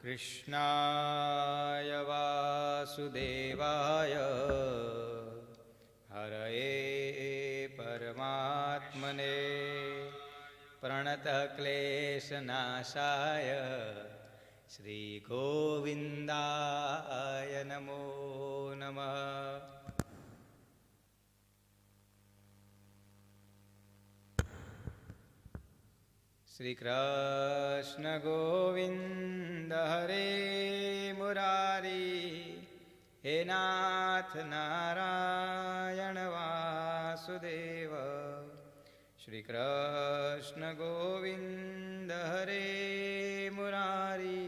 कृष्णाय वासुदेवाय हरये परमात्मने प्रणतक्लेशनाशाय श्रीगोविन्दाय नमो नमः। श्री कृष्ण गोविंद हरे मुरारी, हे नाथ नारायण वासुदेव। श्री कृष्ण गोविंद हरे मुरारी,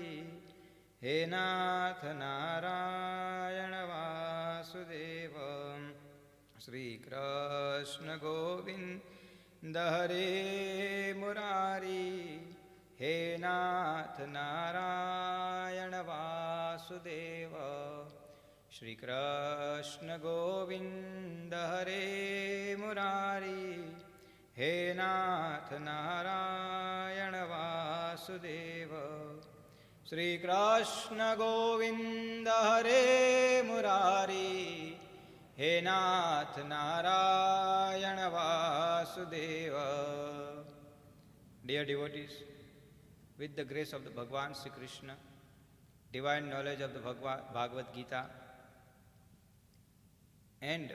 हे नाथ नारायण वासुदेव। श्री कृष्ण गोविंद हरे मुरारी, हे नाथ नारायण वासुदेव। श्री कृष्ण गोविंद हरे मुरारी, हे नाथ नारायण वासुदेव। श्री कृष्ण गोविंद हरे मुरारी, हे नाथ Narayan Vasudev. Dear devotees, with the grace of the Bhagwan Sri Krishna, divine knowledge of the Bhagavad Gita, and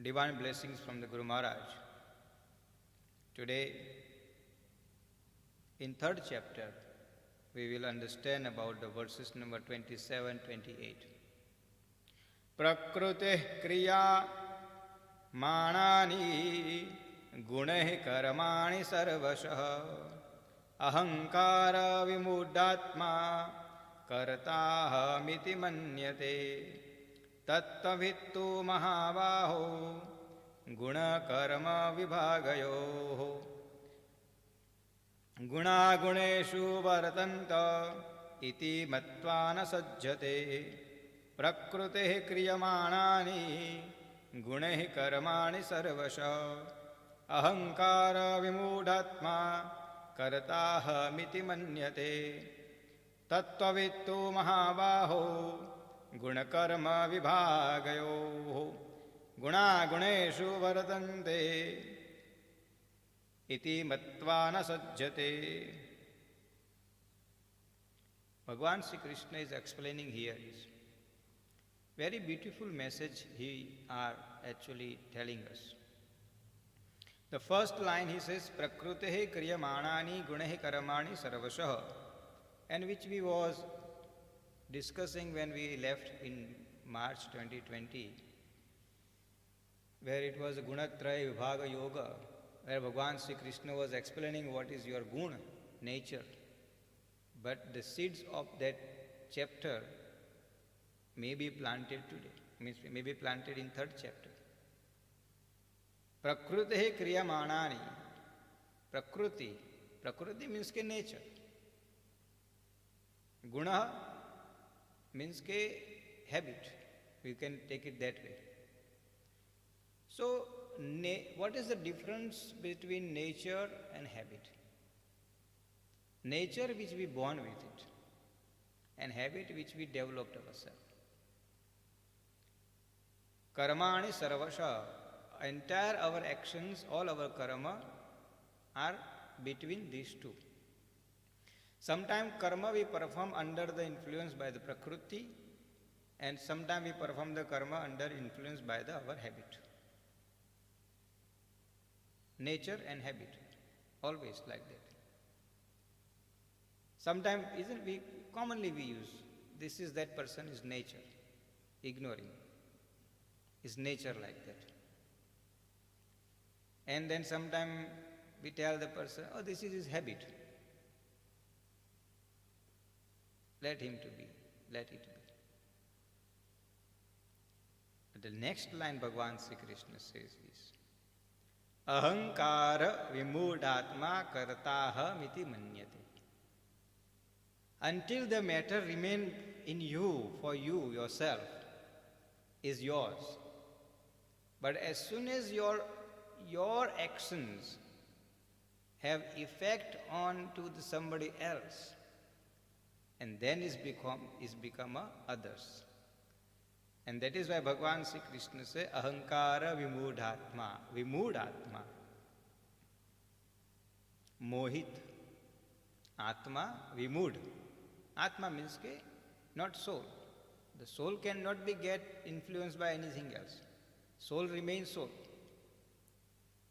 divine blessings from the Guru Maharaj, today in third chapter we will understand about the verses number 27-28. प्रकृते क्रिया मानानि गुणैः कर्माणि सर्वशः अहंकार विमूढात्मा कर्ताहमिति मन्यते तत्त्ववित्तु महाबाहो गुणकर्म विभागयोः गुणागुणेषु वर्तन्त इति मत्वा न सज्जते प्रकृतेः क्रियमाणानि गुणैः कर्माणि सर्वशः अहंकार विमूढात्मा कर्ताहमिति मन्यते तत्त्ववित्तु महाबाहो गुणकर्म विभागयोः गुणागुणेषु वर्तन्ते इति मत्वा न सज्जते. Bhagwan Sri Krishna is explaining here is very beautiful message he are actually telling us. The first line he says, Prakrutehe kriyamanani gunehe karamani sarvashah, and which we was discussing when we left in March 2020, where it was Gunatraya Vibhaga Yoga, where Bhagwan Sri Krishna was explaining what is your guna, nature. But the seeds of that chapter may be planted today, means may be planted in third chapter. Prakrutihi kriyamanani. Prakriti means ke nature. Guna means ke habit. We can take it that way. So, what is the difference between nature and habit? Nature which we born with it, and habit which we developed ourselves. Karmani sarvasha. Entire our actions, all our karma are between these two. Sometimes karma we perform under the influence by the prakriti, and sometimes we perform the karma under influence by our habit. Nature and habit, always like that. Sometimes commonly we use, this is that person is nature, ignoring, is nature like that. And then sometimes we tell the person, oh, this is his habit. Let him to be, let it be. But the next line Bhagwan Sri Krishna says is, Ahankara vimudhatma kartaham manyate. Until the matter remain in you, for you, yourself, is yours. But as soon as your actions have effect on to somebody else, and then is become a others. And that is why Bhagavan Sri Krishna says, Ahankara Vimudhatma. Mohit. Atma Vimud. Atma means ke, not soul. The soul cannot be get influenced by anything else. Soul remains soul.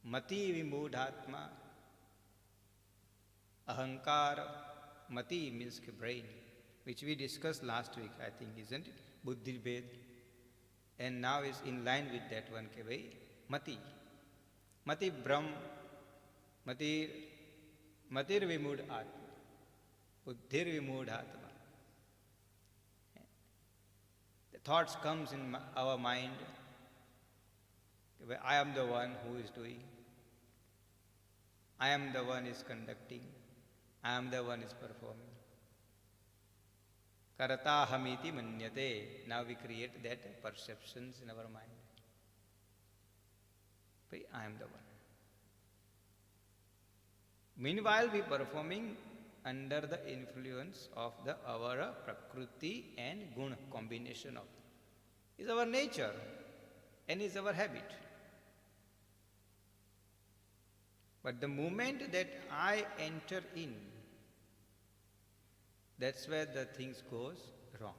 Mati Vimudhatma. Ahankara. Mati means ke brain, which we discussed last week, I think, isn't it? Buddhi Ved. And now is in line with that one, ke bhai, Mati. Mati Brahm. Matir Vimud Atma. Buddhir Vimud Atma. The thoughts comes in our mind. I am the one who is doing. I am the one is conducting. I am the one is performing. Karata hamiti manyate. Now we create that perceptions in our mind. I am the one. Meanwhile, we performing under the influence of our prakriti and guna combination of. Is our nature and is our habit. But the moment that I enter in, that's where the things goes wrong.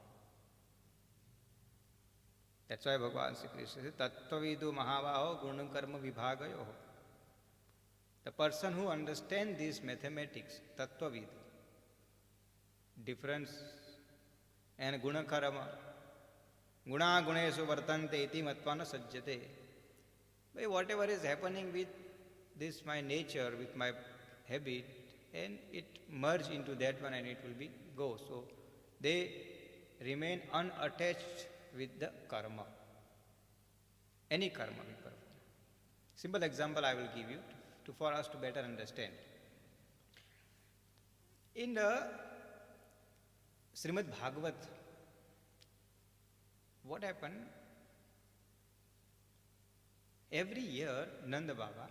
That's why Bhagavan Sri Krishna says, Tattvavidu Mahavaho Gunam Karma Vibhagayoho. The person who understands these mathematics, Tattvavid, difference and Guna Karma, Guna Gunesu Vartante iti Matvana Sajjate. By whatever is happening with this my nature, with my habit, and it merge into that one and it will be go. So they remain unattached with the karma. Any karma we perform. Simple example I will give you for us to better understand. In the Srimad Bhagavad, what happened? Every year, Nanda Baba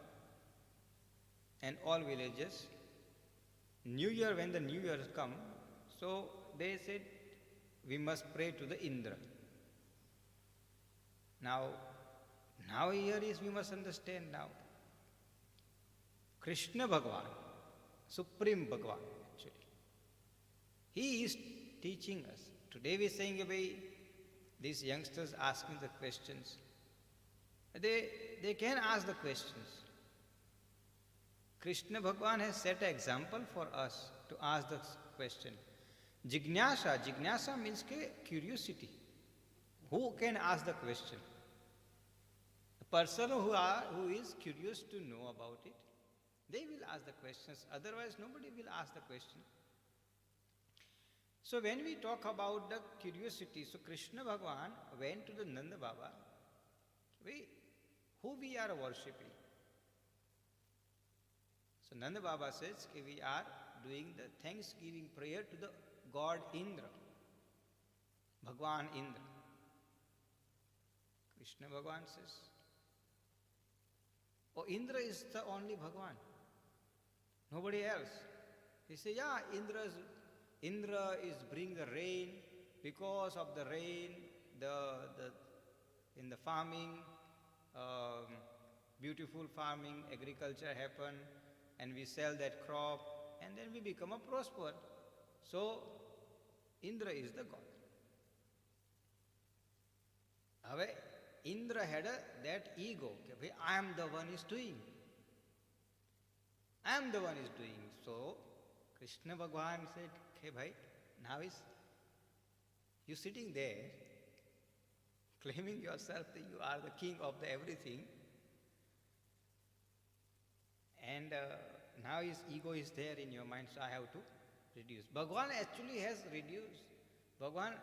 and all villages, New Year, when the New Year come, so they said, we must pray to the Indra. Now here is, we must understand now. Krishna Bhagavan, Supreme Bhagavan actually. He is teaching us. Today we are saying about these youngsters asking the questions. They can ask the questions. Krishna Bhagavan has set an example for us to ask the question. Jignasa means curiosity. Who can ask the question? The person who is curious to know about it, they will ask the questions. Otherwise, nobody will ask the question. So when we talk about the curiosity, so Krishna Bhagavan went to the Nanda Baba, who we are worshipping. So Nanda Baba says we are doing the thanksgiving prayer to the God Indra, Bhagwan Indra. Krishna Bhagavan says, oh, Indra is the only Bhagwan, nobody else. He says, yeah, Indra is bring the rain. Because of the rain, in the farming, beautiful farming, agriculture happen, and we sell that crop, and then we become a prosper. So, Indra is the God. However, Indra had that ego. I am the one is doing. I am the one is doing. So, Krishna Bhagavan said, hey bhai, now is you sitting there, claiming yourself that you are the king of the everything, and now his ego is there in your mind, so I have to reduce. Bhagavan actually has reduced. Bhagavan,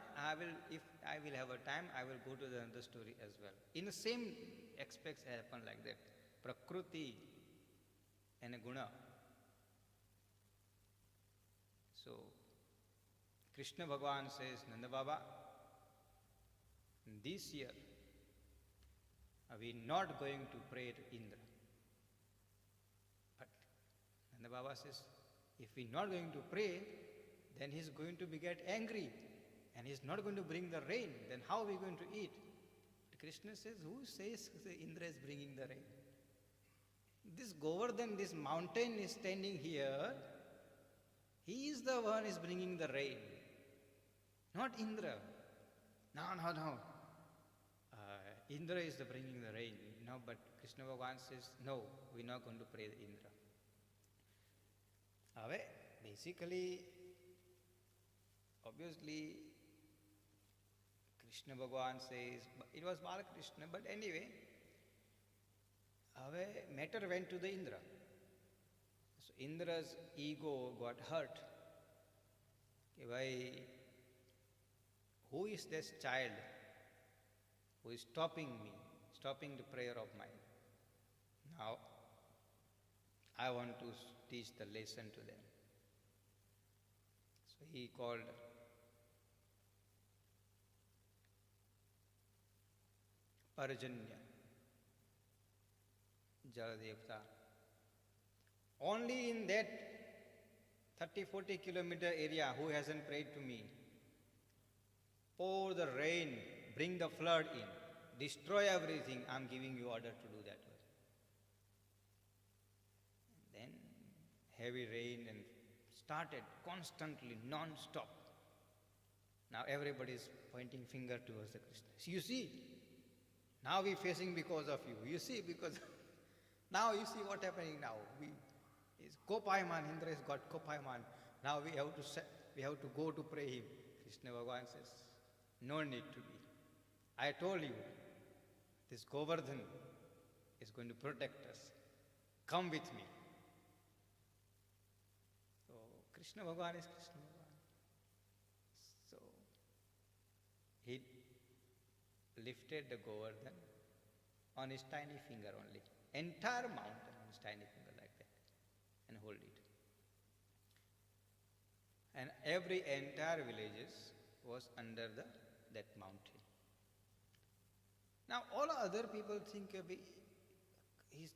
if I will have a time, I will go to the other story as well. In the same aspects happen like that. Prakriti and a guna. So, Krishna Bhagavan says, Nanda Baba, this year we are not going to pray to Indra. But Nanda Baba says, if we are not going to pray, then he's going to get angry and he's not going to bring the rain. Then how are we going to eat? Krishna says, who says Indra is bringing the rain? This Govardhan, this mountain is standing here. He is the one is bringing the rain, not Indra. No. Indra is the bringing the rain. No, but Krishna Bhagavan says, no, we're not going to pray the Indra. Basically, obviously, Krishna Bhagavan says, it was Balakrishna, but anyway, matter went to the Indra. So Indra's ego got hurt. Who is this child who is stopping me, stopping the prayer of mine? Now, I want to teach the lesson to them. So he called Parjanya, Jaladevta. Only in that 30-40 kilometer area, who hasn't prayed to me? Pour the rain, bring the flood in, destroy everything. I'm giving you order to do that. Then heavy rain and started constantly, non-stop. Now everybody is pointing finger towards the Krishna. You see, now we're facing because of you. You see, because now you see what's happening now. Is Kopaiman, Indra has got Kopaiman. Now we have to go to pray him. Krishna Bhagavan says, no need to be. I told you, this Govardhan is going to protect us. Come with me. So Krishna Bhagavan is Krishna Bhagavan. So he lifted the Govardhan on his tiny finger only. Entire mountain on his tiny finger like that. And hold it. And every entire villages was under that mountain. Now all other people think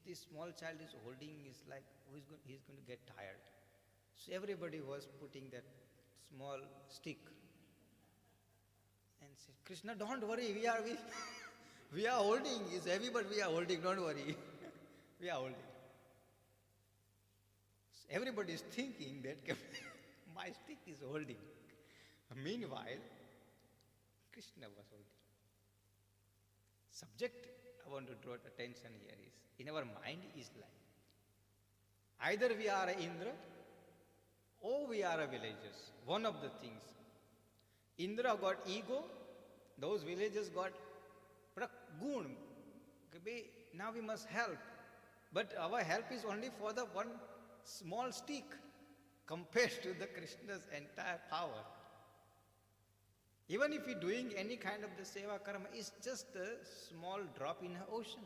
this small child is holding is like he's going to get tired. So everybody was putting that small stick and said, Krishna, don't worry, we are holding. It's heavy, but we are holding. Don't worry, we are holding. So everybody is thinking that my stick is holding. Meanwhile, Krishna was holding. Subject I want to draw attention here is, in our mind is like, either we are Indra or we are a villagers. One of the things. Indra got ego, those villagers got gun. Now we must help. But our help is only for the one small stick compared to the Krishna's entire power. Even if we're doing any kind of the seva karma, it's just a small drop in the ocean.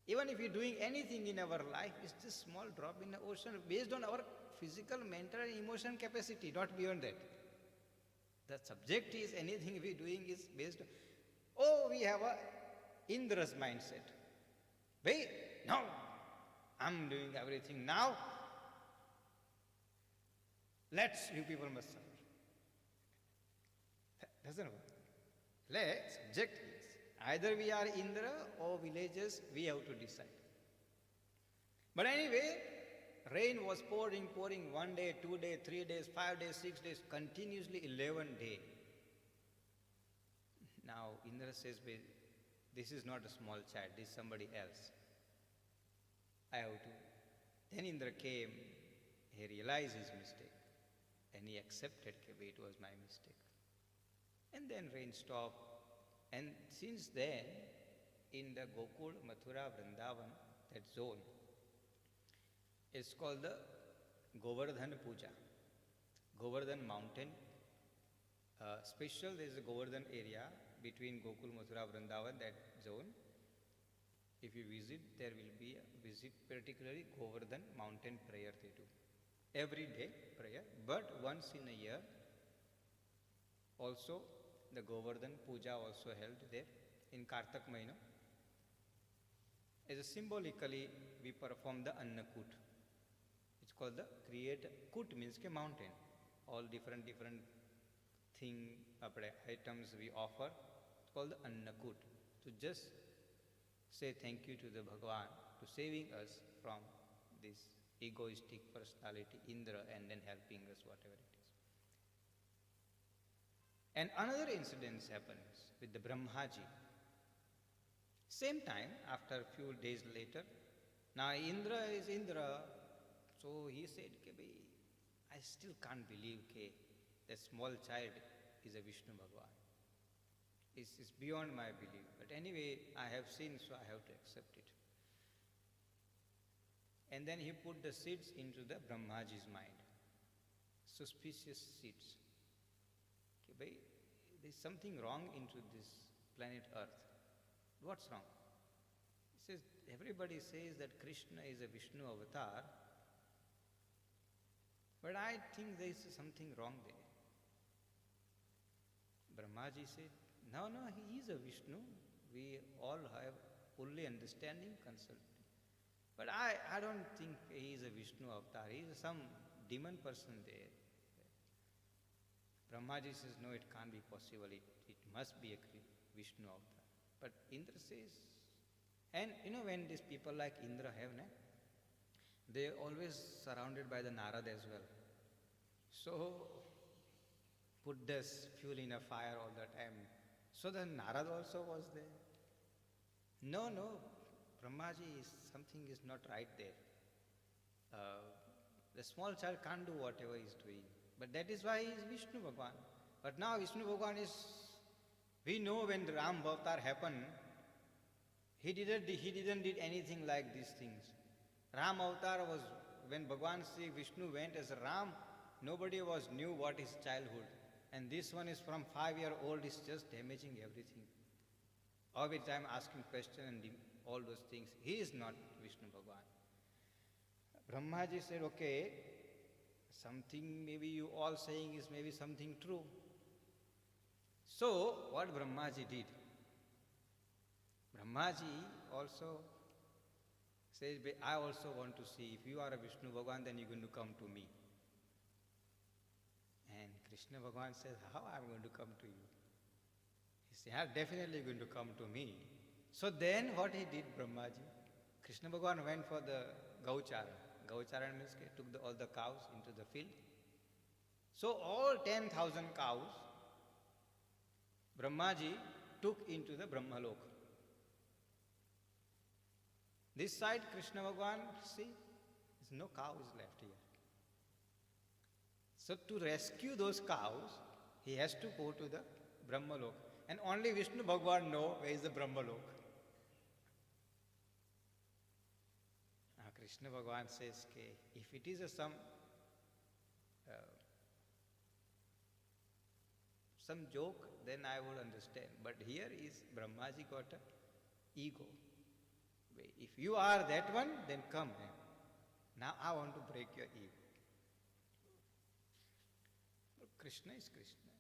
Even if we're doing anything in our life, it's just small drop in the ocean based on our physical, mental and emotional capacity, not beyond that. The subject is anything we're doing is based on, we have a Indra's mindset. Wait, no, I'm doing everything now. You people must suffer. That doesn't work. Subject is, either we are Indra or villagers, we have to decide. But anyway, rain was pouring 1 day, 2 days, 3 days, 5 days, 6 days, continuously 11 days. Now Indra says, this is not a small child, this is somebody else. I have to. Then Indra came, he realized his mistake and he accepted that it was my mistake. And then rain stopped. And since then, in the Gokul, Mathura, Vrindavan, that zone, it's called the Govardhan Puja. Govardhan mountain. Special, there is a Govardhan area between Gokul, Mathura, Vrindavan, that zone. If you visit, there will be a visit, particularly Govardhan mountain prayer they do. Every day prayer, but once in a year. Also, the Govardhan Puja also held there in Kartak Mahina. As a symbolically, we perform the Annakut. It's called called the create. Kut means ke mountain. All different thing, items we offer, it's called the Annakut. To just say thank you to the Bhagavan to saving us from this egoistic personality, Indra, and then helping us, whatever it is. And another incident happens with the Brahmaji. Same time, after a few days later, now Indra is Indra, so he said, I still can't believe that small child is a Vishnu Bhagavan. It's beyond my belief. But anyway, I have seen, so I have to accept it. And then he put the seeds into the Brahmaji's mind. Suspicious seeds. There's something wrong into this planet Earth. What's wrong? He says, everybody says that Krishna is a Vishnu avatar, but I think there is something wrong there. Brahmaji said, no, he is a Vishnu. We all have fully understanding consulting. But I don't think he is a Vishnu avatar. He is some demon person there. Brahmaji says, no, it can't be possible. It must be a Vishnu avatar. But Indra says, and when these people like Indra have, they are always surrounded by the Narad as well. So, put this fuel in a fire all the time. So the Narad also was there. No, Brahmaji, something is not right there. The small child can't do whatever he is doing. But that is why he is Vishnu Bhagavan. But now Vishnu Bhagavan is, we know when the Ram Avatar happened, he didn't did anything like these things. Ram Avatar was, when Bhagavan Sri Vishnu went as Ram, nobody knew what is childhood. And this one is from 5-year-old, is just damaging everything. Every time asking questions and all those things. He is not Vishnu Bhagavan. Brahmaji said, okay, something maybe you all saying is maybe something true. So, what Brahmaji did? Brahmaji also says, I also want to see, if you are a Vishnu Bhagavan, then you're going to come to me. And Krishna Bhagavan says, how I'm going to come to you? He said, I'm definitely going to come to me. So then what he did, Brahmaji? Krishna Bhagavan went for the Gaucharan. Gaucharan means he took all the cows into the field. So all 10,000 cows, Brahmaji took into the Brahmalok. This side, Krishna Bhagavan, see, there's no cow is left here. So to rescue those cows, he has to go to the Brahmalok. And only Vishnu Bhagavan knows where is the Brahmalok. Now Krishna Bhagavan says, if it is some joke, then I would understand. But here is Brahmaji got an ego. If you are that one, then come. Now I want to break your ego. But Krishna is Krishna.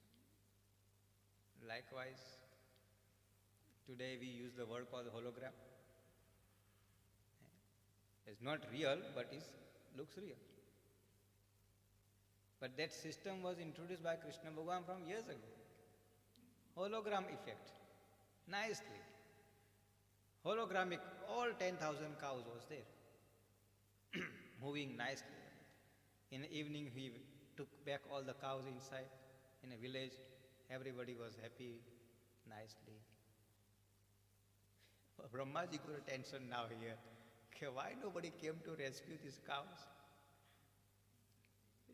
Likewise, today we use the word called hologram. It's not real, but it looks real. But that system was introduced by Krishna Bhagavan from years ago. Hologram effect. Nicely. Hologramic, all 10,000 cows was there. Moving nicely. In the evening, he took back all the cows inside. In a village, everybody was happy, nicely. Brahmaji got attention now here. Why nobody came to rescue these cows?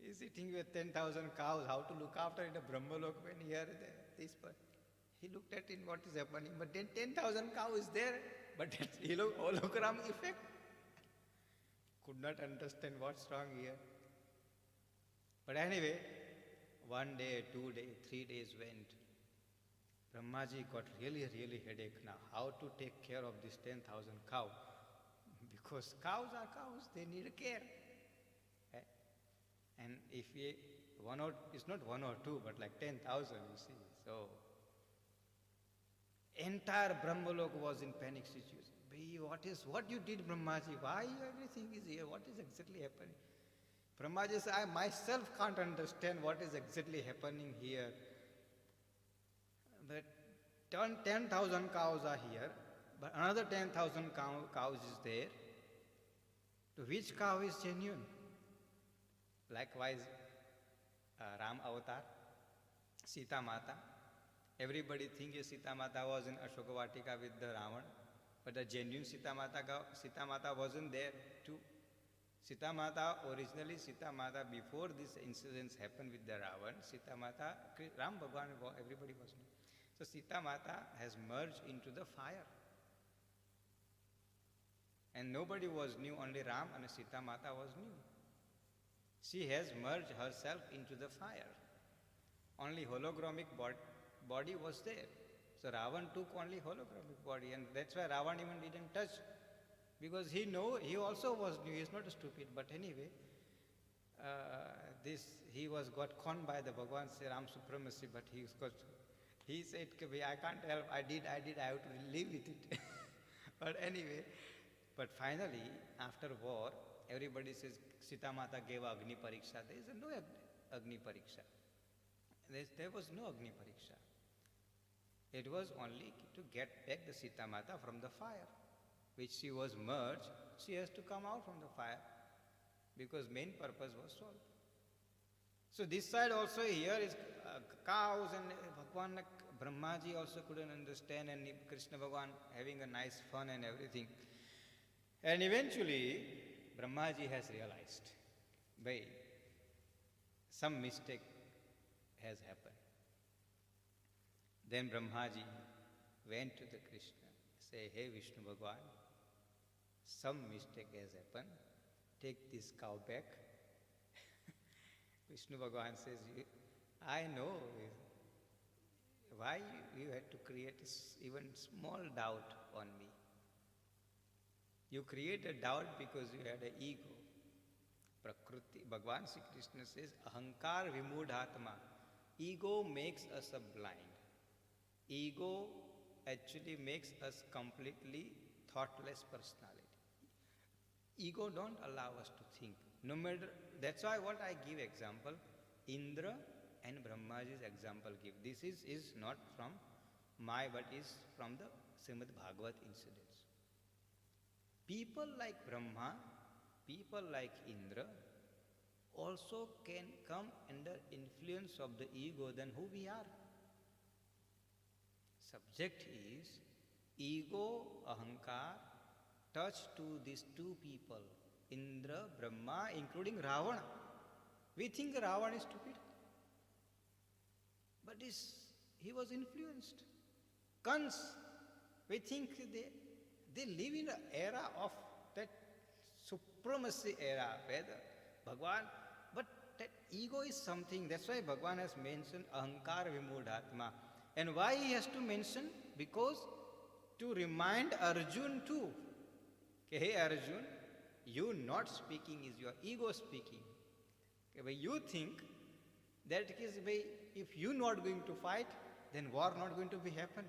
He's sitting with 10,000 cows, how to look after in a Brahmalok when here, this person. He looked at it, what is happening, but then 10,000 cows is there, but that's hologram effect. Could not understand what's wrong here. But anyway, 1 day, 2 days, 3 days went. Brahmaji got really headache now. How to take care of this 10,000 cows? Because cows are cows, they need care. And if it's not 1 or 2, but like 10,000, you see. So, entire Brahmalok was in panic situation. What you did, Brahmaji? Why everything is here? What is exactly happening? Brahmaji said, I myself can't understand what is exactly happening here. But 10,000 cows are here, but another 10,000 cows is there. So which cow is genuine? Likewise, Ram Avatar, Sita Mata. Everybody thinks Sita Mata was in Ashokavatika with the Ravan, but the genuine Sita Mata wasn't there too. Sita Mata, originally Sita Mata, before this incidents happened with the Ravan, Sita Mata, Ram Bhagwan, everybody was new. So Sita Mata has merged into the fire. And nobody was new, only Ram and Sita Mata was new. She has merged herself into the fire. Only hologramic body was there. So Ravan took only hologramic body, and that's why Ravan even didn't touch. Because he also was new, he's not stupid, but anyway, he got conned by the Bhagwan Ram supremacy, but he said, I can't help, I did, I have to live with it. But anyway, but finally, after war, everybody says Sita Mata gave Agni Pariksha. There is no Agni Pariksha. There was no Agni Pariksha. It was only to get back the Sita Mata from the fire, which she was merged. She has to come out from the fire because main purpose was solved. So this side also here is cows, and Bhagwan Brahmaji also couldn't understand, and Krishna Bhagwan having a nice fun and everything. And eventually Brahmaji has realized, some mistake has happened. Then Brahmaji went to the Krishna, say, hey Vishnu Bhagwan, some mistake has happened, take this cow back. Vishnu Bhagwan says, I know why you had to create even small doubt on me. You created doubt because you had an ego. Prakriti, Bhagwan Sri Krishna says, Ahankar Vimudhatma. Ego makes us blind. Ego actually makes us completely thoughtless personality. Ego don't allow us to think. No matter, that's why what I give example, Indra and Brahmaji's example give. This is not from but is from the Srimad Bhagavad incidents. People like Brahma, people like Indra also can come under influence of the ego than who we are. Subject is ego, ahankar, touch to these two people, Indra, Brahma, including Ravana. We think Ravana is stupid, but he was influenced. Kans, we think they live in an era of that supremacy era, where the Bhagwan, but that ego is something, that's why Bhagwan has mentioned Ahankar Vimudhatma. And why he has to mention? Because to remind Arjun too. Hey Arjun, you not speaking is your ego speaking. You think that if you not going to fight, then war not going to be happen.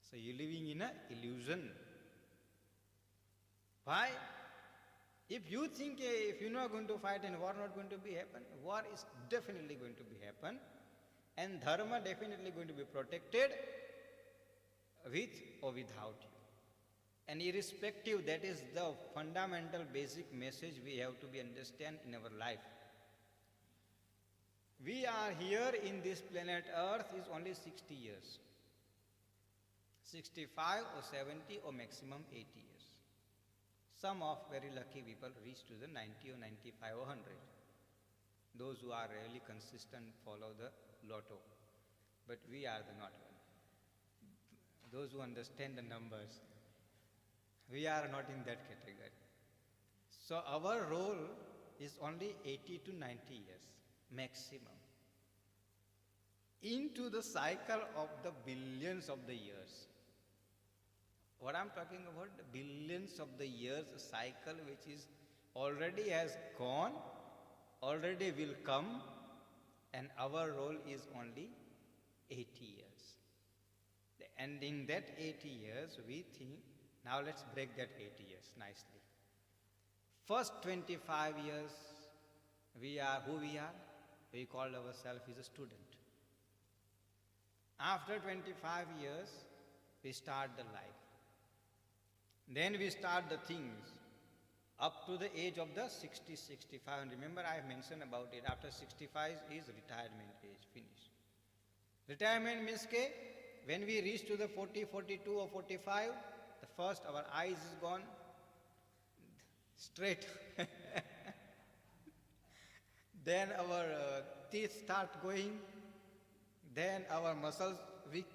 So you're living in an illusion. Why? If you think if you're not going to fight and war not going to be happen, war is definitely going to be happen, and dharma definitely going to be protected with or without you. And irrespective, that is the fundamental basic message we have to be understand in our life. We are here in this planet Earth is only 60 years. 65 or 70 or maximum 80 years. Some of very lucky people reach to the 90 or 95 or 100. Those who are really consistent follow the lotto. But we are the not one. Those who understand the numbers, we are not in that category. So our role is only 80 to 90 years, maximum. Into the cycle of the billions of the years. What I'm talking about, the billions of the years cycle which is already has gone, already will come, and our role is only 80 years. And in that 80 years, we think, now let's break that 80 years nicely. First 25 years, We are who we are. We call ourselves as a student. After 25 years, we start the life. Then we start the things up to the age of the 60, 65. And remember, I have mentioned about it. After 65 is retirement age, finish. Retirement means when we reach to the 40, 42 or 45, the first our eyes is gone straight. Then our teeth start going. Then our muscles weak.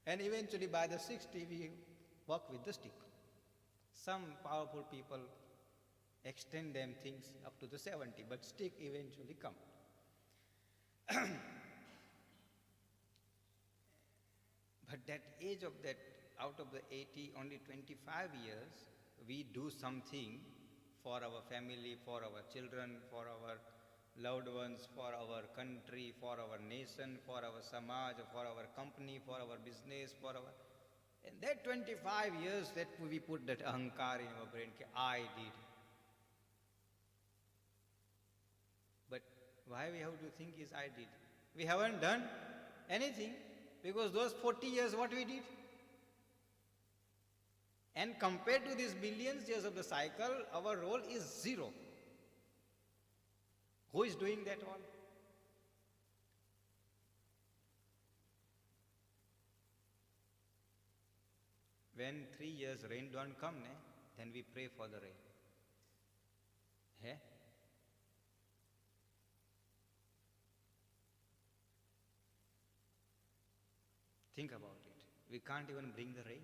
And eventually by the 60 we walk with the stick. Some powerful people extend them things up to the 70, but stick eventually come. But that age of that, out of the 80, only 25 years, we do something for our family, for our children, for our loved ones, for our country, for our nation, for our samaj, for our company, for our business, for our... In that 25 years that we put that ahankar in our brain, I did. But why we have to think is I did? We haven't done anything because those 40 years what we did? And compared to these billions years of the cycle, our role is zero. Who is doing that all? When 3 years rain don't come, then we pray for the rain. Hey? Think about it. We can't even bring the rain.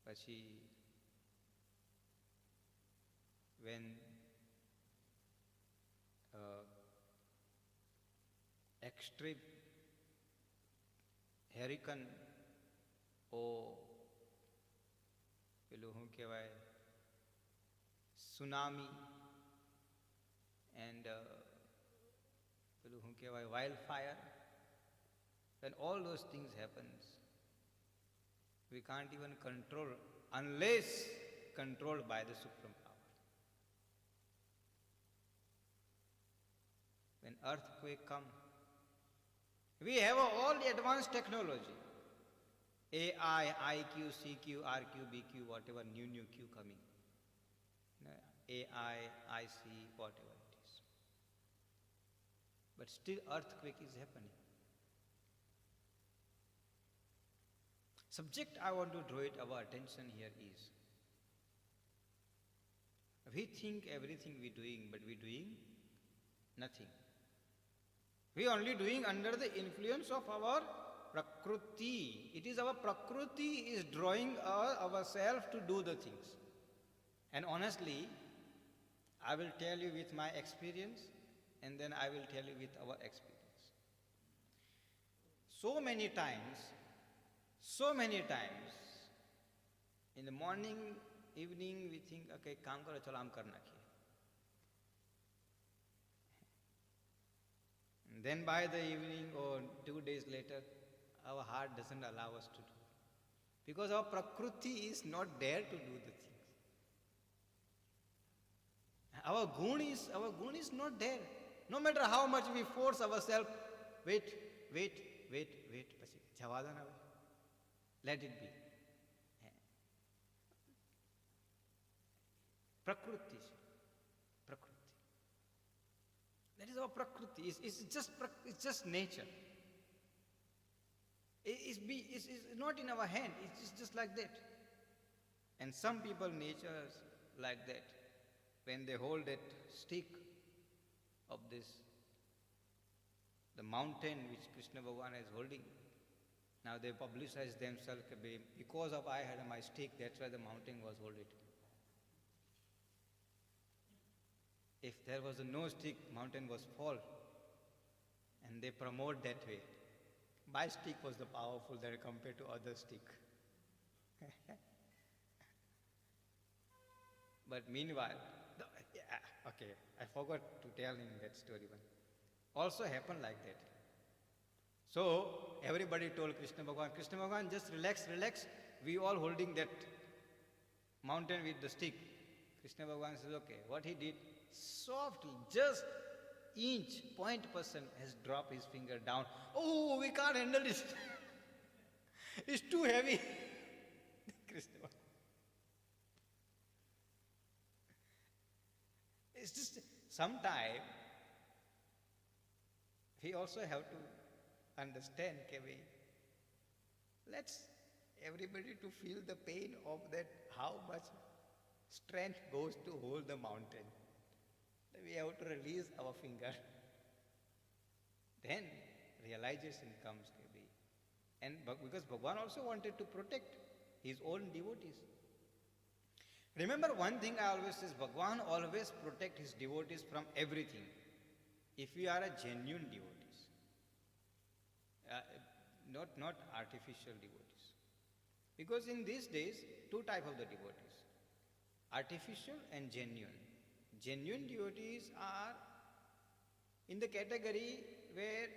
Pachi, when extreme hurricane or પેલું શું કહેવાય tsunami and પેલું શું કહેવાય wildfire, when all those things happens, we can't even control unless controlled by the supreme power. When earthquake come, we have all the advanced technology. AI, IQ, CQ, RQ, BQ, whatever new Q coming. AI, IC, whatever it is. But still earthquake is happening. Subject I want to draw our attention here is, we think everything we're doing, but we're doing nothing. We are only doing under the influence of our Prakriti. It is our Prakriti is drawing ourselves to do the things. And honestly, I will tell you with my experience, and then I will tell you with our experience. So many times, in the morning, evening, we think, okay, काम करो, चलो हम करना क्या. And then by the evening or 2 days later, our heart doesn't allow us to do. Because our Prakriti is not there to do the things. Our gun is not there. No matter how much we force ourselves, wait, પછી જવા દો ને હવે. Let it be. Prakriti. That is our Prakriti. It's just nature. It's not in our hand. It's just like that. And some people nature is like that. When they hold that stick of this, the mountain which Krishna Bhagavan is holding, now they publicize themselves because of I had my stick, that's why the mountain was holding. If there was no stick, mountain was fall. And they promote that way. My stick was the powerful that compared to other stick. But meanwhile, okay, I forgot to tell him that story one. Also happened like that. So everybody told Krishna Bhagavan, just relax. We all holding that mountain with the stick. Krishna Bhagavan says, okay. What he did, softly, just inch, 0.% has dropped his finger down. Oh, we can't handle it. It's too heavy. Krishna Bhagavan. It's just, sometime, we also have to understand, let's everybody to feel the pain of that, how much strength goes to hold the mountain. We have to release our finger. Then realization comes, and because Bhagavan also wanted to protect his own devotees. Remember one thing I always say, Bhagavan always protect his devotees from everything. If we are a genuine devotees, not artificial devotees. Because in these days, two types of the devotees, artificial and genuine. Genuine devotees are in the category where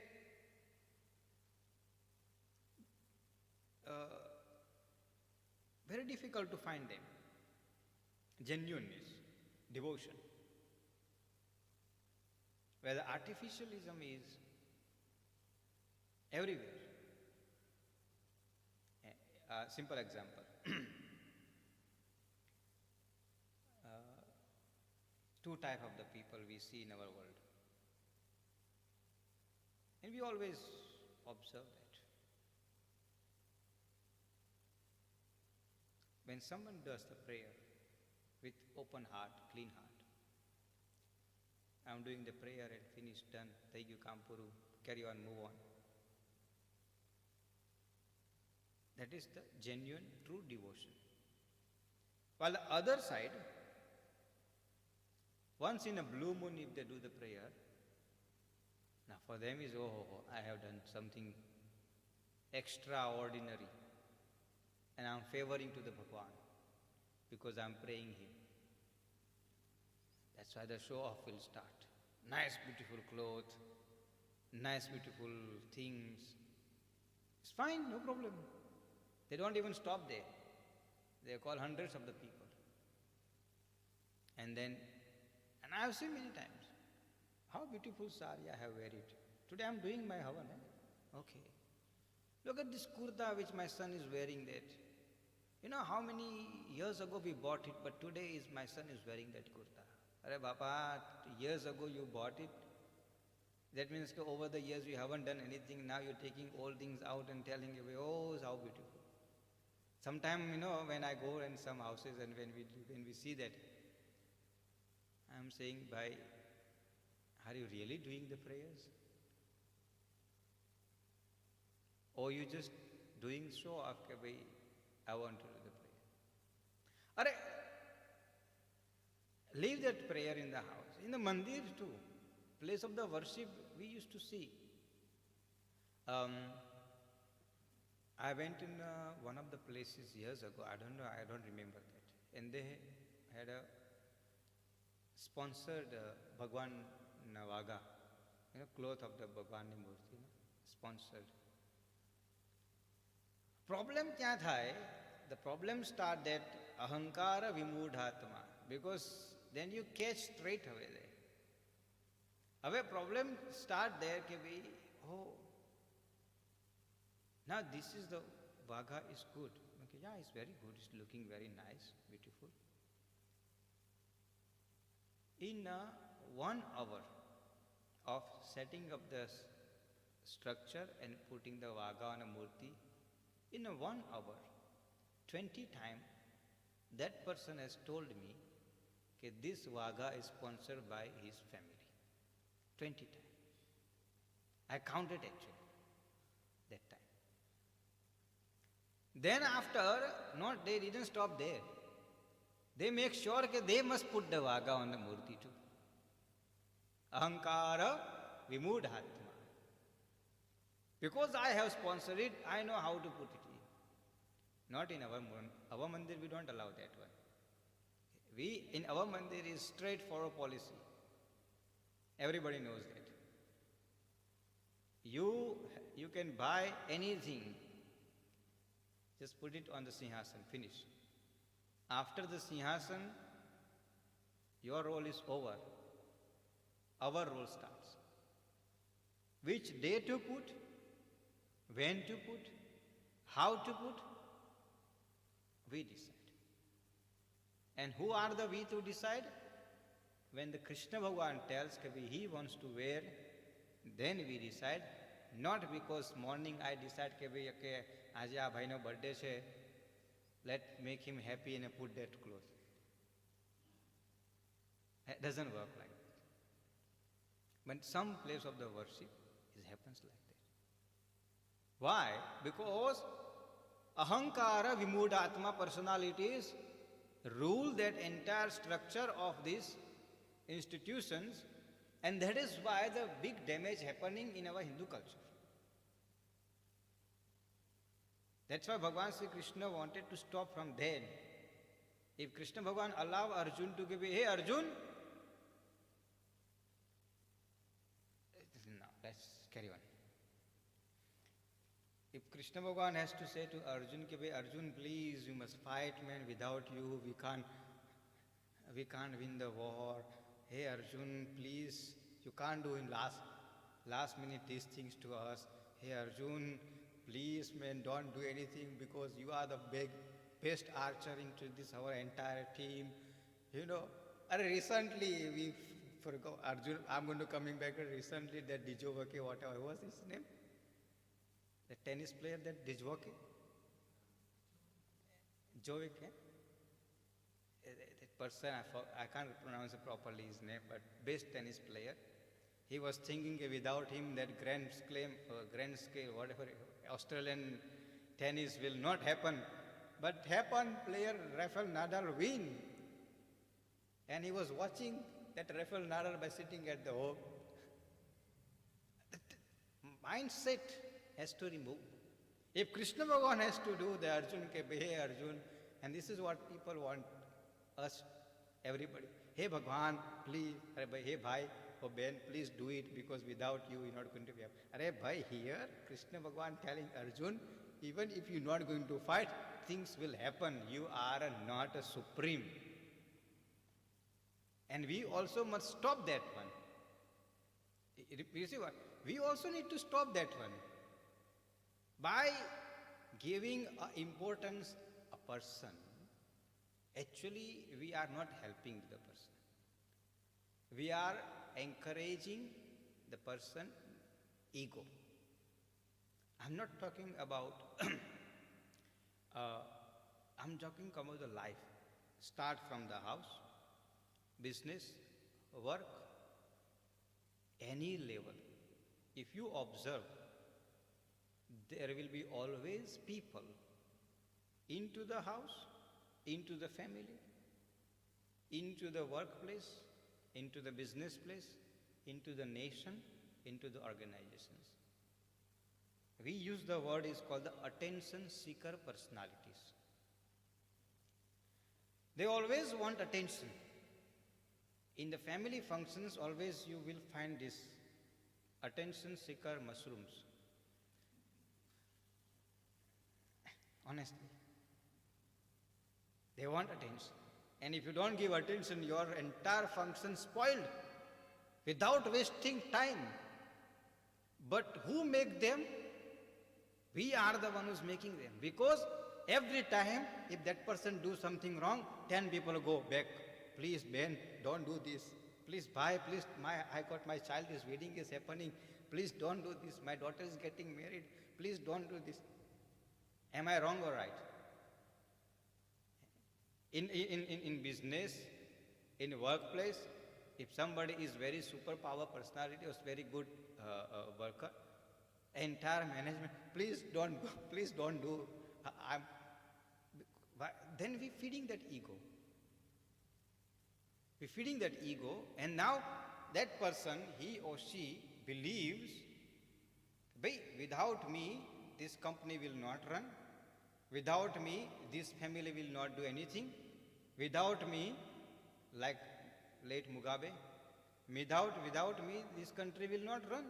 very difficult to find them. Genuineness, devotion. Where the artificialism is everywhere. A simple example. Two types of the people we see in our world. And we always observe that. When someone does the prayer with open heart, clean heart, I'm doing the prayer and finished, done, thank you, Kampuru, carry on, move on. That is the genuine, true devotion. While the other side, once in a blue moon if they do the prayer, now for them is, I have done something extraordinary and I'm favoring to the Bhagwan because I'm praying him. That's why the show off will start. Nice beautiful clothes, nice beautiful things. It's fine, no problem. They don't even stop there. They call hundreds of the people. And I have seen many times, how beautiful sari I have wear it. Today I am doing my havan. Okay. Look at this kurta which my son is wearing that. You know how many years ago we bought it, but today my son is wearing that kurta. Arey Bapa, years ago you bought it. That means over the years we haven't done anything. Now you're taking all things out and telling away, oh, how beautiful. Sometimes, when I go in some houses and when we see that, I'm saying, bhai, are you really doing the prayers? Or you just doing show off, bhai, I want to do the prayer. Leave that prayer in the house. In the mandir too, place of the worship we used to see. I went in one of the places years ago, I don't remember that. And they had a sponsored Bhagwan Vaga, cloth of the Bhagwan Murti, sponsored. Problem kya tha? The problem start that ahankara vimudhatma, because then you catch straight away there. Away problem start there ke bhi, now this is the Vaga is good. Okay, yeah, it's very good, it's looking very nice, beautiful. In 1 hour of setting up the structure and putting the Vaga on a murti, in 1 hour, 20 times, that person has told me that this Vaga is sponsored by his family. 20 times. I counted actually, that time. Then after, they didn't stop there. They make sure that they must put the Vaga on the murti too. Ahankara vimudhatma. Because I have sponsored it, I know how to put it in. Not in our mandir, we don't allow that one. In our mandir is straightforward policy. Everybody knows that. You can buy anything, just put it on the Sinhasan, finish. After the Sinhasan, Your role is over. Our role starts. Which day to put, when to put, how to put, we decide. And who are the we to decide? When the Krishna Bhagavan tells that he wants to wear, then we decide. Not because morning I decide that aaj aa bhai no birthday che, let make him happy and put that clothes. It doesn't work like that. But some place of the worship, it happens like that. Why? Because ahankara vimudatma personalities rule that entire structure of these institutions, and that is why the big damage happening in our Hindu culture. That's why Bhagavan Sri Krishna wanted to stop from then. If Krishna Bhagavan allowed Arjun to give, hey Arjun, now let's carry on. If Krishna Bhagavan has to say to Arjun, Arjun, please, you must fight, man. Without you, we can't win the war. Hey Arjun, please, you can't do in last minute these things to us. Hey Arjun, please, man, don't do anything because you are the best archer into this our entire team. You know, recently we forgot Arjun. I'm going to coming back. Recently that Dijovake, whatever was his name. The tennis player, that Dijwake, Jovic, that person, I can't pronounce it properly his name, but best tennis player. He was thinking without him that grand scale, whatever, Australian tennis will not happen. But happened, player Rafael Nadal win. And he was watching that Rafael Nadal by sitting at the home. Mindset has to remove. If Krishna Bhagavan has to do the Arjun ke hey Arjun, and this is what people want us, everybody. Hey Bhagavan, please, hey bhai, oh Ben, please do it because without you, we're not going to be happy. Arey bhai, here Krishna Bhagavan telling Arjun, even if you're not going to fight, things will happen. You are not a supreme. And we also must stop that one. You see what? We also need to stop that one. By giving importance a person, actually we are not helping the person. We are encouraging the person ego. I'm not talking about, I'm talking about the life. Start from the house, business, work, any level. If you observe, there will be always people into the house, into the family, into the workplace, into the business place, into the nation, into the organizations. We use the word is called the attention seeker personalities. They always want attention. In the family functions, always you will find this attention seeker mushrooms. Honestly. They want attention. And if you don't give attention, your entire function spoiled without wasting time. But who make them? We are the one who's making them. Because every time, if that person do something wrong, 10 people go back. Please, Ben, don't do this. Please, bhai, please, my child is wedding is happening. Please don't do this. My daughter is getting married. Please don't do this. Am I wrong or right? In business, in workplace, if somebody is very superpower personality or very good worker, entire management, please don't do. Then we're feeding that ego. We're feeding that ego, and now that person, he or she believes, without me, this company will not run. Without me, this family will not do anything. Without me, like late Mugabe, without me, this country will not run.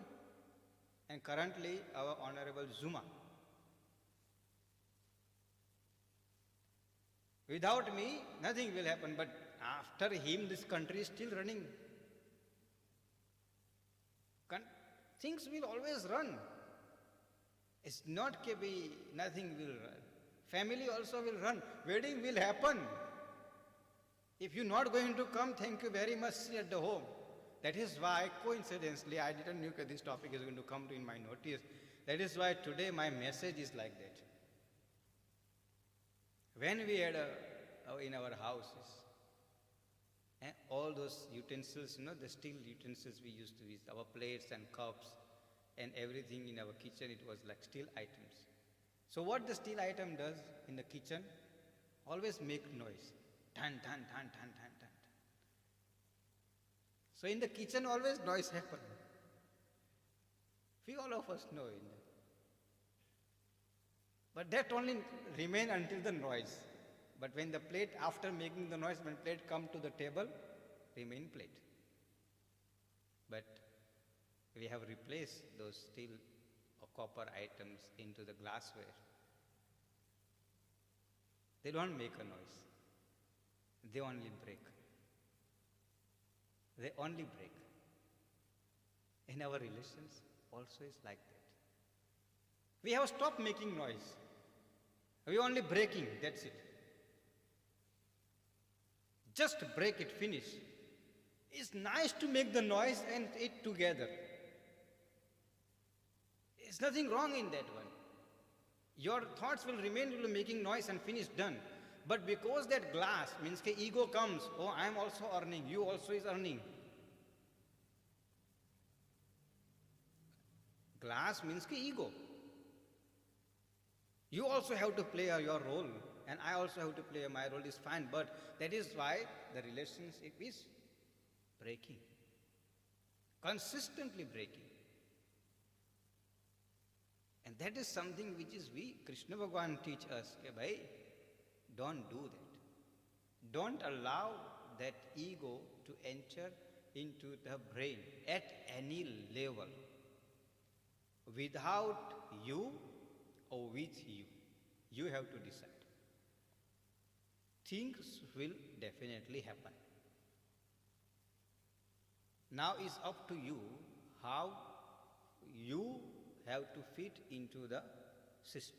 And currently, our Honorable Zuma. Without me, nothing will happen. But after him, this country is still running. Things will always run. It's not nothing will run. Family also will run. Wedding will happen. If you're not going to come, thank you very much, sit at the home. That is why, coincidentally, I didn't know that this topic is going to come to in my notice. That is why today my message is like that. When we had in our houses, all those utensils, the steel utensils we used to use, our plates and cups and everything in our kitchen, it was like steel items. So what the steel item does in the kitchen, always make noise. Tan, tan, tan, tan, tan, tan. So in the kitchen always noise happen. We all of us know it. But that only remain until the noise. But when the plate, after making the noise, when plate come to the table, remain plate. But we have replaced those steel or copper items into the glassware. They don't make a noise. They only break. They only break. In our relations also is like that. We have stopped making noise. We only breaking, that's it. Just break it, finish. It's nice to make the noise and eat together. There's nothing wrong in that one. Your thoughts will remain making noise and finish, done. But because that glass means that ego comes, oh, I am also earning, you also is earning. Glass means that ego. You also have to play your role, and I also have to play my role, is fine, but that is why the relationship is breaking. Consistently breaking. And that is something which is Krishna Bhagavan teach us, okay, bhai, don't do that. Don't allow that ego to enter into the brain at any level. Without you or with you, you have to decide. Things will definitely happen. Now it's up to you how you have to fit into the system.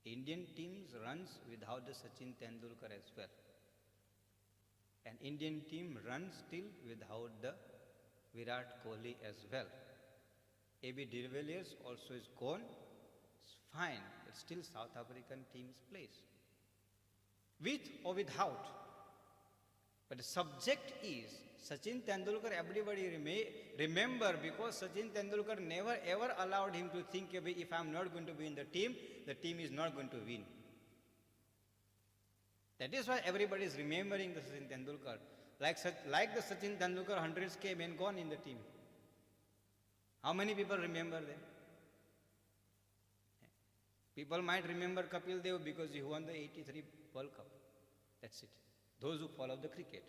Indian teams runs without the Sachin Tendulkar as well. An Indian team runs still without the Virat Kohli as well. A.B. de Villiers also is gone. It's fine, but still South African teams plays. With or without. But the subject is Sachin Tendulkar, everybody remember, because Sachin Tendulkar never ever allowed him to think, if I am not going to be in the team is not going to win. That is why everybody is remembering the Sachin Tendulkar. Like the Sachin Tendulkar hundreds came and gone in the team. How many people remember them? People might remember Kapil Dev because he won the 83 World Cup. That's it. Those who follow the cricket.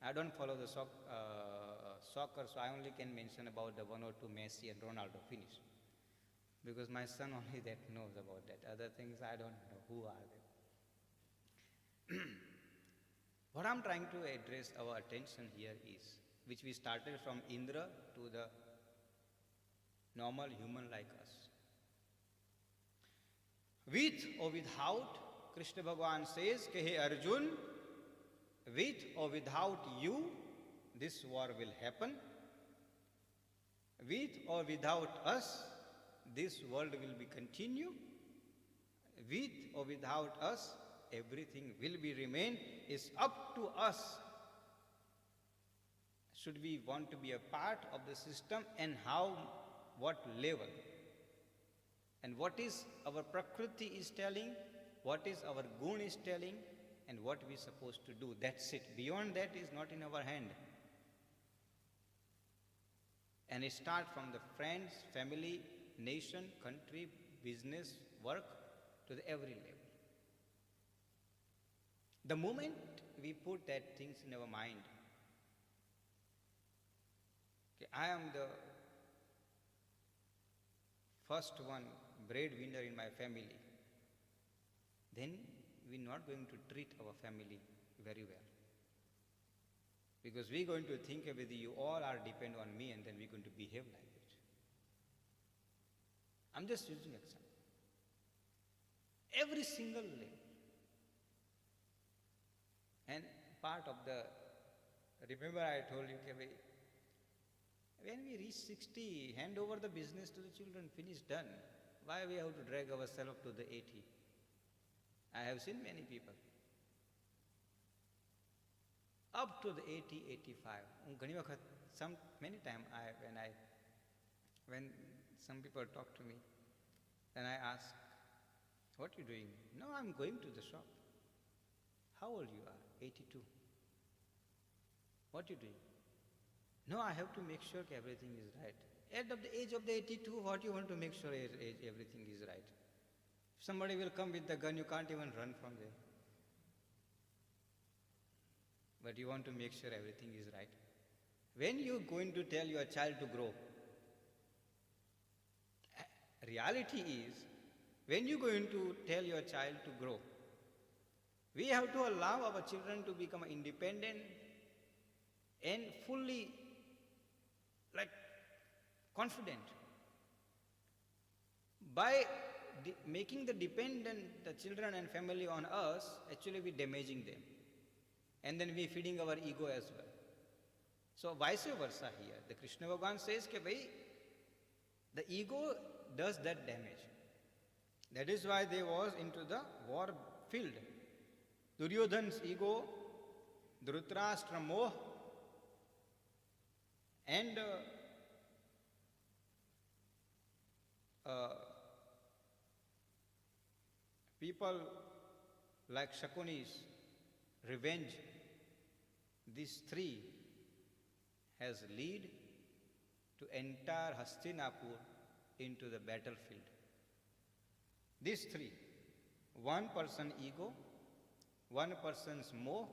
I don't follow the soccer, so I only can mention about the one or two Messi and Ronaldo finish. Because my son only that knows about that. Other things I don't know. Who are they? What I'm trying to address our attention here is, which we started from Indra to the normal human like us. With or without, Krishna Bhagavan says, Hey Arjun, with or without you, this war will happen. With or without us, this world will be continue. With or without us, everything will be remain. It's up to us. Should we want to be a part of the system, and how, what level? And what is our Prakriti is telling, what is our Gun is telling, and what we are supposed to do. That's it. Beyond that is not in our hand. And it starts from the friends, family, nation, country, business, work, to the every level. The moment we put that things in our mind, okay, I am the first one breadwinner in my family, then we're not going to treat our family very well. Because we're going to think whether you all are dependent on me and then we're going to behave like it. I'm just using example. Every single level. And part of the, remember I told you, when we reach 60, hand over the business to the children, finish, done. Why we have to drag ourselves to the 80? I have seen many people. Up to the 80, 85. Many times when some people talk to me, then I ask, what are you doing? No, I'm going to the shop. How old you are? 82. What are you doing? No, I have to make sure everything is right. At the age of the 82, what you want to make sure everything is right? If somebody will come with the gun, you can't even run from there. But you want to make sure everything is right. When you're going to tell your child to grow, reality is, when you're going to tell your child to grow, we have to allow our children to become independent and fully confident. By making the children and family on us, actually we're damaging them. And then we're feeding our ego as well. So vice versa here. The Krishna Bhagavan says that the ego does that damage. That is why they was into the war field. Duryodhan's ego, Dhritarashtra moh, and people like Shakuni's revenge, these three has lead to entire Hastinapur into the battlefield. These three, one person ego, one person's moh,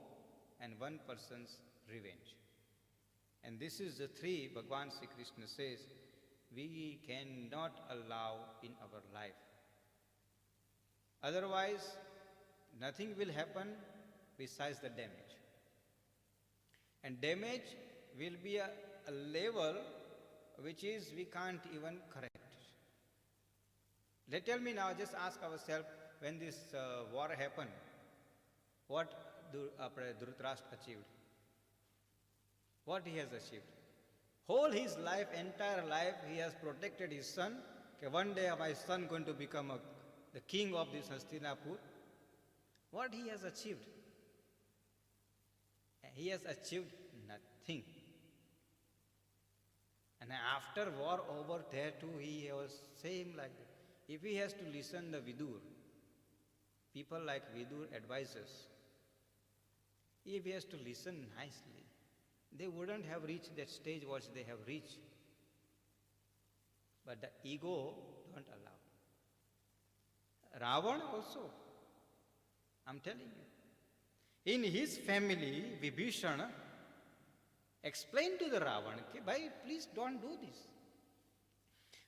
and one person's revenge. And this is the three Bhagavan Sri Krishna says we cannot allow in our life. Otherwise, nothing will happen besides the damage. And damage will be a level which is we can't even correct. Tell me now, just ask ourselves, when this war happened, what Dhritarashtra achieved? What he has achieved? Whole his life, entire life, he has protected his son. Okay, one day my son going to become the king of this Hastinapur. What he has achieved? He has achieved nothing. And after war over there too, he was same like that. If he has to listen the Vidur, people like Vidur advisors, if he has to listen nicely, they wouldn't have reached that stage what they have reached. But the ego don't allow. Ravan also, I'm telling you. In his family, Vibhishana explained to the Ravan, bhai, please don't do this.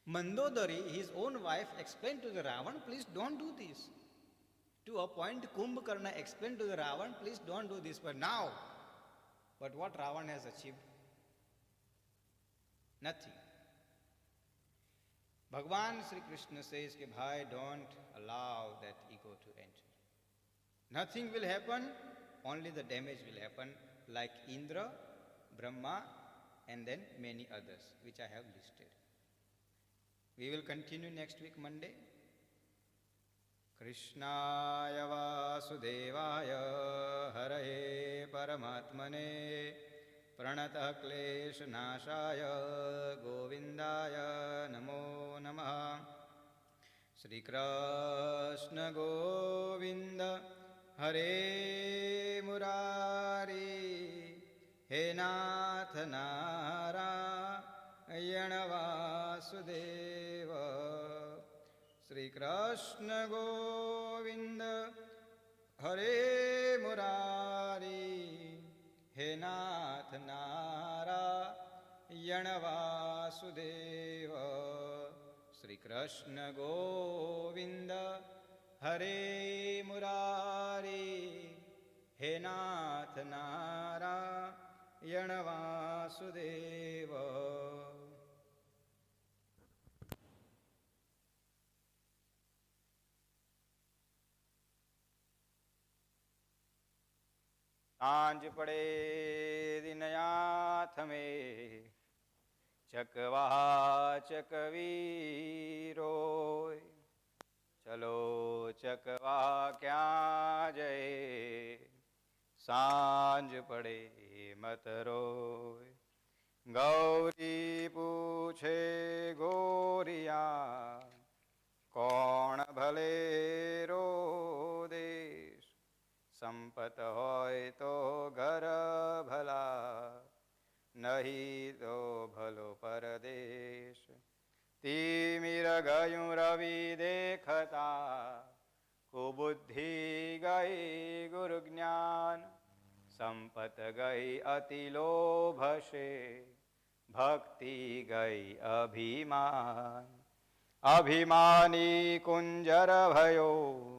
Mandodari, his own wife, explained to the Ravan, please don't do this. To a point, Kumbhakarna explained to the Ravan, please don't do this. But what Ravan has achieved? Nothing. Bhagavan Sri Krishna says, bhai, don't allow that ego to enter. Nothing will happen, only the damage will happen, like Indra, Brahma, and then many others, which I have listed. We will continue next week, Monday. Krishnaya Vasudevaya Haraye Paramatmane Pranatah Klesha Nashaya Govindaya Namo Namaha Sri Krishna Govinda Hare Murari He Nath Narayana Vasudeva Sri Krishna Govinda Hare Murari He Nath Narayana Vasudeva Sri Krishna Govinda હરે મુરારી હે નાથ નારાયણ વાસુદેવ. સાંજ પડે દિનયાથ મે ચકવા ચકવીરોય. ચલો ચકવા ક્યાં જય સાંજ પડે મત રોય. ગૌરી પૂછે ગોરિયા કોણ ભલે રો દેશ. સંપત હોય તો ઘર ભલા નહીં તો ભલો પરદેશ. તિમિર ગયું રવિ દેખતા કુબુદ્ધિ ગઈ ગુરુ જ્ઞાન. સંપત ગઈ અતિ લોભશે ભક્તિ ગઈ અભિમાન. અભિમાની કુંજર ભયો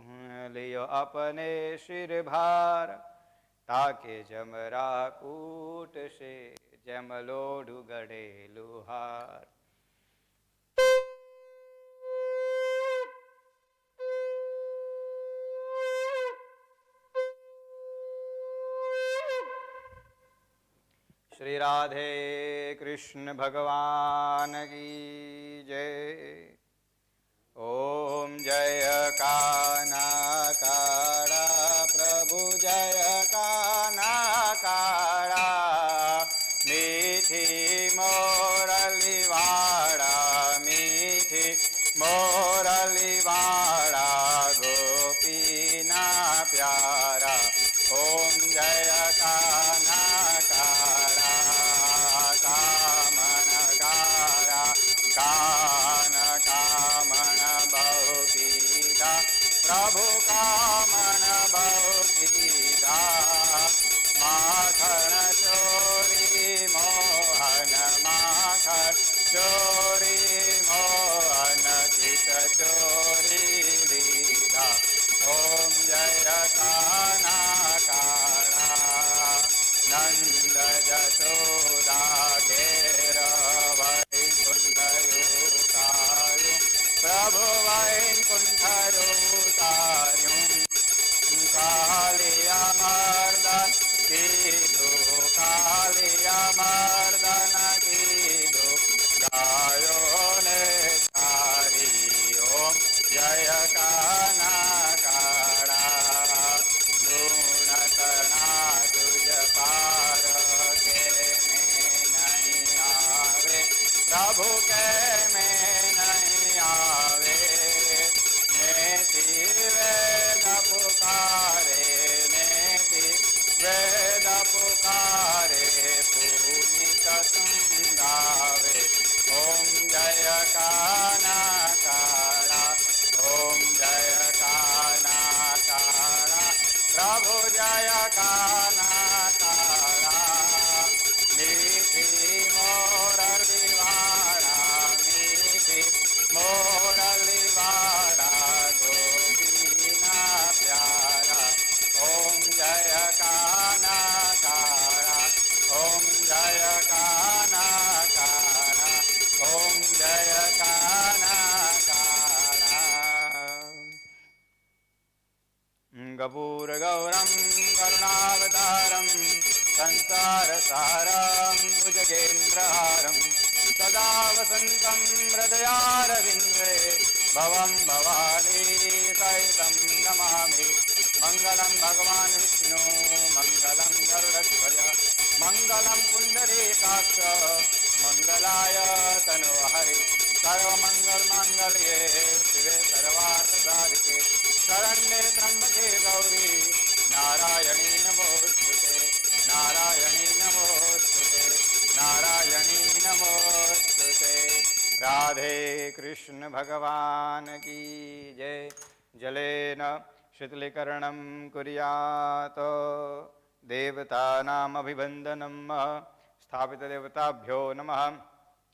लियो अपने सिर भार. ताके जमरा कूट से जमलोडु गड़े लुहार. श्री राधे कृष्ण भगवान की जय. ओम जय काना काड़ा प्रभु जय काना काड़ा. मीठी मोरली वाड़ा मीठी मोरली वाड़ा गोपीना प्यारा. ओम जय काना काड़ा कामन काड़ा कान कामन बहु कीधा प्रभु कामन बहु कीधा. माखन चोरी मोहन माखन चोरी मोहन चित चोरी लीधा. ओम जय काना काड़ा नंद जसोदा घेर वैकुंठयुतायु प्रभु वैकुंठयुतायु. कालिया मर्दन कीधु कालिया मर्दन कीधु गायो ने तारी. ओम जय काना काड़ा ढूंढतना तुझ पार के में नहीं आवे प्रभु के में नहीं आवे. नेति वेद पुकारे नेति वेद पुकारे पुनीत सुंदावे. ओम जय काना काड़ा ओम जय काना काड़ा प्रभु जय काना काड़ा. मीठी मोरली वाड़ा मीठी मोरली वाड़ा गोपीना प्यारा. ओम जय काना काड़ा ओम जय काना काड़ा ओम जय काना काड़ा. गपूर गौरम करुणावतारम संसार सारम भुजगेन्द्रहारम सदा वसंतं हृदयारविंदे भवं भवानी सहितं नमामि. मंगलम भगवान विष्णु मंगलम गरुड़ध्वज मंगलम पुंडरीकाक्ष मंगलाय तनोहरि. सर्वमंगल मांगल्ये शिवे सर्वार्थ साधिके शरण्ये त्र्यंबके गौरी नारायणी नमोस्तुते नारायणी नमोस्तुते नारायणी नमोस्तुते. राधे कृष्ण भगवान की जय. जलेन शीतलीकरणं कुर्यात् देवतानाम् अभिवन्दनं स्थापितदेवताभ्यो नमः.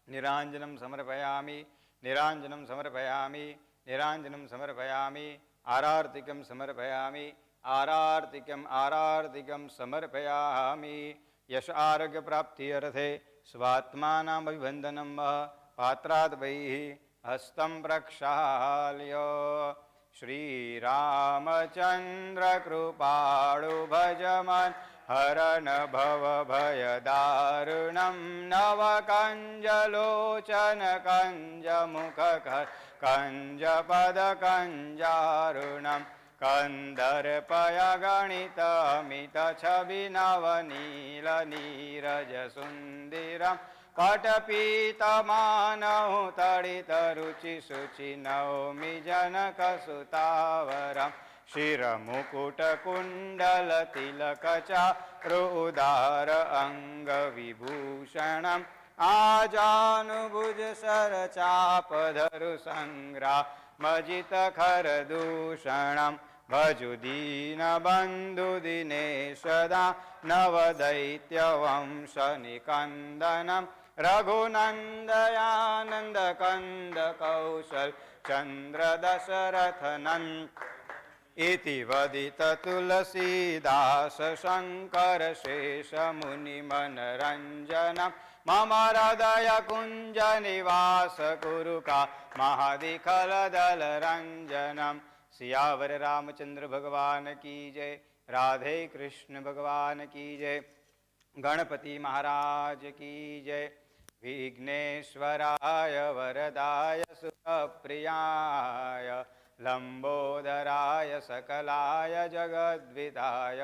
निराञ्जनं समर्पयामि निराञ्जनं समर्पयामि निराञ्जनं समर्पयामि. आरार्तिकं समर्पयामि, आरार्तिकं समर्पयामि। यश आरोग्य प्राप्ति अर्थे स्वात्मानाम् अभिवन्दनं पात्राद् वैः हस्तं प्रक्षाल्य। श्रीरामचन्द्र कृपाळु भजमन् हरन भव भयदारुणं नवकञ्जलोचन कञ्जमुखकर कञ्जपदकञ्जारुणं कन्दर्पय गणितमितच्छविनवनीलनीरजसुन्दिरं पटपीतमानौ तडितरुचिशुचि नौमि जनकसुतावरम् शिरमुकुटकुण्डलतिलकचारुदार अङ्गविभूषणम् आजानुभुज सरचापधरु सङ्ग्रामजितखरदूषणम् भजु दीनबन्धुदिनेशदा नवदैत्यवंशनिकन्दनम् रघुनन्दयानन्दकन्दकौशल चन्द्रदशरथनन् इति वदित तुलसीदास शङ्कर शेषमुनिमनरञ्जनं मम हृदय कुञ्ज निवास कुरु का महादिखलदलरञ्जनम्। सियावर रामचंद्र भगवान की जय, राधे कृष्ण भगवान की जय, गणपति महाराज की जय। विघ्नेश्वराय वरदाय सुखप्रियाय लंबोदराय सकलाय जगद्विदाय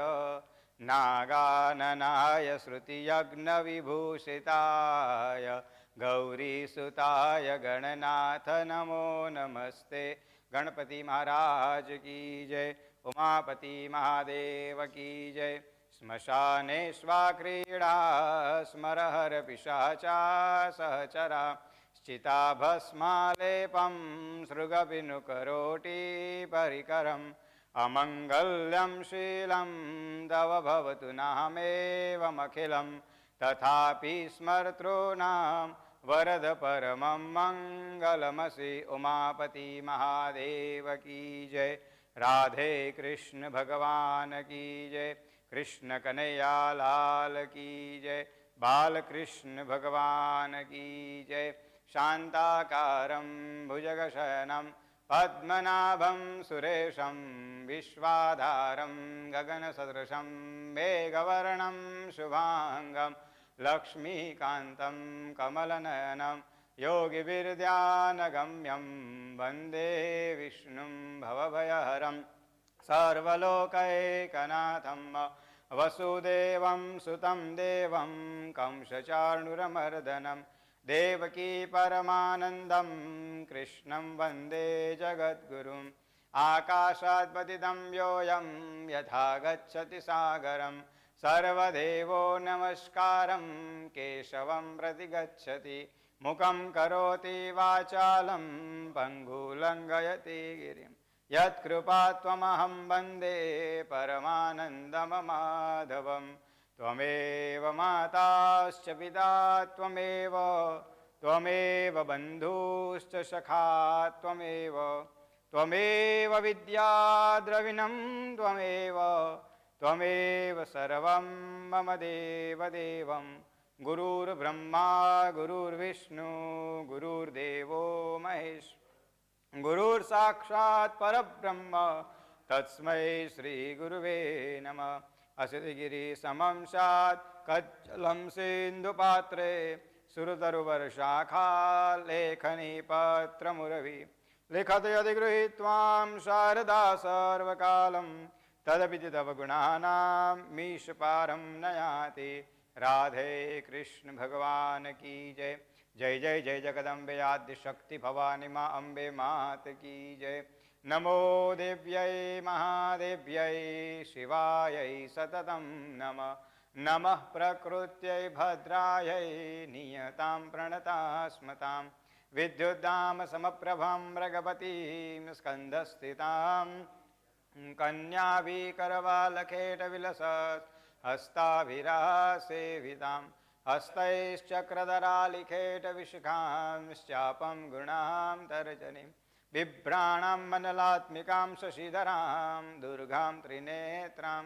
नागाननाय श्रुतियज्ञविभूषिताय गौरीसुताय गणनाथ नमो नमस्ते। गणपति महाराज की जय, उमापति महादेव की जय। श्मशाने स्वाक्रीडा स्मरहर पिशाचा सहचरा चिताभस्मालेपं सृगविनुकरोटी परिकरम् अमङ्गल्यं शीलं तव भवतु नामेवमखिलं तथापि स्मर्तॄणां वरद परमं मङ्गलमसि। उमापति महादेव की जय, राधे कृष्ण भगवान की जय, कृष्ण कन्हैया लाल की जय, बालकृष्ण भगवान की जय। शान्ताकारं भुजगशयनं पद्मनाभं सुरेशं विश्वाधारं गगनसदृशं मेघवर्णं शुभांगं लक्ष्मीकान्तं कमलनयनं योगिविद्यानगम्यं वन्दे विष्णुं भवभयहरं सर्वलोकैकनाथं वसुदेवं सुतं देवं कंसचाणूरमर्दनं देवकी परमानन्दं कृष्णं वन्दे जगद्गुरुम्। आकाशात्पतितं योऽयं यथा गच्छति सागरं सर्वदेवो नमस्कारं केशवं प्रति गच्छति। मुखं करोति वाचालं पङ्गुलङ्घयति गिरिं यत्कृपात्वमहं वन्दे परमानन्दममाधवम्। त्वमेव माताश्च पिता त्वमेव त्वमेव बन्धुश्च सखा त्वमेव त्वमेव विद्या द्रविणं त्वमेव त्वमेव सर्वं मम देवदेवं। गुरुर्ब्रह्मा गुरुर्विष्णु गुरुर्देवो महेश्वर गुरुर्साक्षात् परब्रह्म तस्मै श्रीगुरुवे नमः। असितगिरिसमं स्यात् कज्जलं सिन्धुपात्रे सुरतरुवर्षाखा लेखनी पत्रमुरवि लिखत यदि गृहीत्वां शारदा सर्वकालं तदपि तव गुणानां मीशपारं न याति। राधे कृष्ण भगवान की जय। जय जय जय जगदम्बे आद्यशक्ति भवानी माँ अम्बे मात की जय। नमो देव्यै महादेव्यै शिवायै सततं नमः। नमः प्रकृत्यै भद्रायै नियतां प्रणतास्मतां विद्युद्दाम समप्रभं मृगपतिं स्कन्धस्थितां कन्याभिकरवालखेटविलसत् हस्ताभिरासेवितां हस्तैश्चक्रधरालिखेटविशिखांश्चापं गुणां तर्जनीं बिभ्राणां मनलात्मिकां शशिधरां दुर्गां त्रिनेत्रां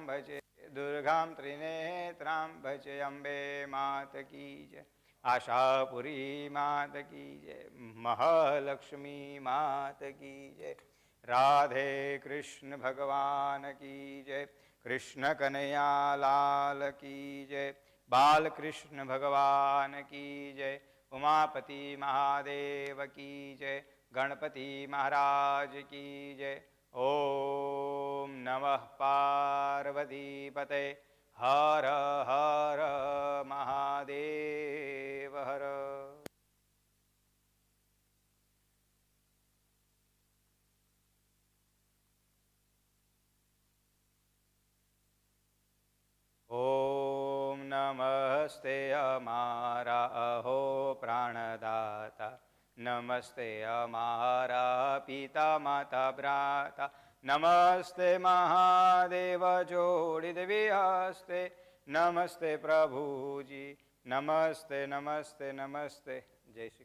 भजे, दुर्गां त्रिनेत्रां भजे। अम्बे मात की जय, आशापुरी मात की जय, महालक्ष्मी मात की जय, राधे कृष्ण भगवान की जय, कृष्ण कन्हैया लाल की जय, बाल कृष्ण भगवान की जय, उमापति महादेव की जय, गणपति महाराज की जय। ओम नमः पार्वती पते, हर हर महादेव हर। ओम नमस्ते हमारा अहो प्राणदाता, नमस्ते हमारा पिता माता भ्राता, नमस्ते महादेव जोड़ित हस्ते, नमस्ते प्रभु जी, नमस्ते नमस्ते नमस्ते। जय श्री